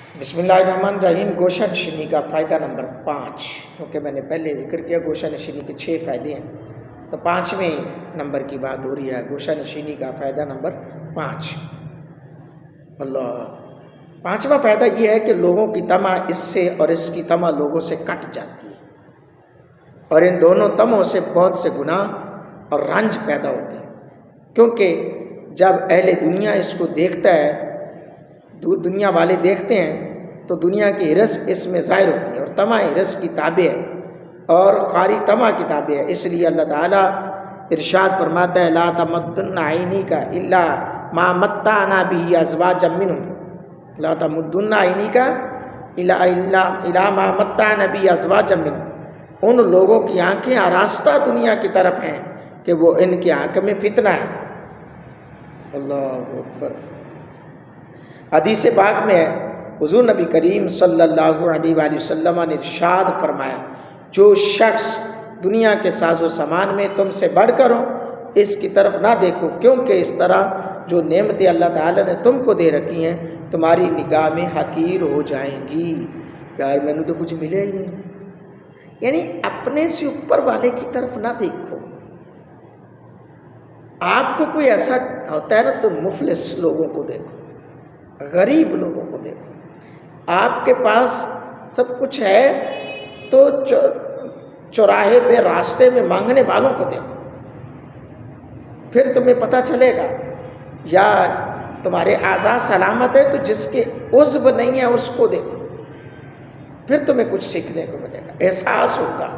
بسم اللہ الرحمن الرحیم۔ گوشہ نشینی کا فائدہ نمبر 5، کیونکہ میں نے پہلے ذکر کیا گوشہ نشینی کے 6 فائدے ہیں، تو 5ویں نمبر کی بات ہو رہی ہے، گوشہ نشینی کا فائدہ نمبر 5۔ اللہ، 5واں فائدہ یہ ہے کہ لوگوں کی طمع اس سے اور اس کی طمع لوگوں سے کٹ جاتی ہے، اور ان دونوں طمعوں سے بہت سے گناہ اور رنج پیدا ہوتے ہیں، کیونکہ جب اہل دنیا اس کو دیکھتا ہے، دنیا والے دیکھتے ہیں، تو دنیا کی ہرس اس میں ظاہر ہوتی ہے، اور طمع ہرس کی تابع ہے اور خاری طمع کی تابع ہے۔ اس لیے اللہ تعالیٰ ارشاد فرماتا ہے، لا تمدن عینیک الا ما متعنا به ازواجا منهم، لا تمدن عینیک الا ما متعنا به ازواجا منهم، ان لوگوں کی آنکھیں آراستہ دنیا کی طرف ہیں کہ وہ ان کی آنکھ میں فتنہ ہے۔ اللہ اکبر۔ حدیث پاک میں ہے، حضور نبی کریم صلی اللہ علیہ وآلہ وسلم نے ارشاد فرمایا، جو شخص دنیا کے ساز و سامان میں تم سے بڑھ کر ہو اس کی طرف نہ دیکھو، کیونکہ اس طرح جو نعمتیں اللہ تعالیٰ نے تم کو دے رکھی ہیں تمہاری نگاہ میں حقیر ہو جائیں گی۔ یار میں نے تو کچھ ملے ہی نہیں، یعنی اپنے سے اوپر والے کی طرف نہ دیکھو۔ آپ کو کوئی ایسا ہوتا ہے نا تو مفلس لوگوں کو دیکھو، غریب لوگوں کو دیکھو۔ آپ کے پاس سب کچھ ہے تو چوراہے پہ راستے میں مانگنے والوں کو دیکھو، پھر تمہیں پتہ چلے گا۔ یا تمہارے اعضاء سلامت ہے تو جس کے عضو نہیں ہے اس کو دیکھو، پھر تمہیں کچھ سیکھنے کو ملے گا، احساس ہوگا۔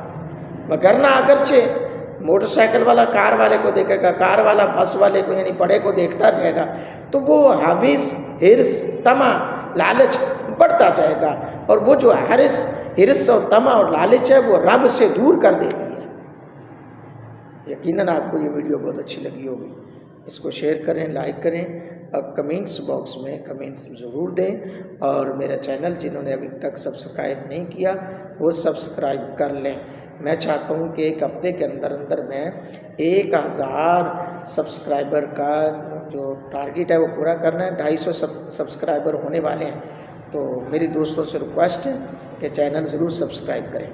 وگرنہ اگرچہ موٹر سائیکل والا کار والے کو دیکھے گا، کار والا بس والے کو یعنی بڑے کو دیکھتا رہے گا، تو وہ حوث، ہرس، طمع، لالچ بڑھتا جائے گا، اور وہ جو ہرس اور طمع اور لالچ ہے وہ رب سے دور کر دیتی ہے۔ یقیناً آپ کو یہ ویڈیو بہت اچھی لگی ہوگی، اس کو شیئر کریں، لائک کریں، اور کمنٹس باکس میں کمنٹ ضرور دیں، اور میرا چینل جنہوں نے ابھی تک سبسکرائب نہیں کیا وہ سبسکرائب کر لیں۔ میں چاہتا ہوں کہ ایک ہفتے کے اندر میں 1000 سبسکرائبر کا جو ٹارگٹ ہے وہ پورا کرنا ہے۔ 250 سبسکرائبر ہونے والے ہیں، تو میری دوستوں سے ریکویسٹ ہے کہ چینل ضرور سبسکرائب کریں۔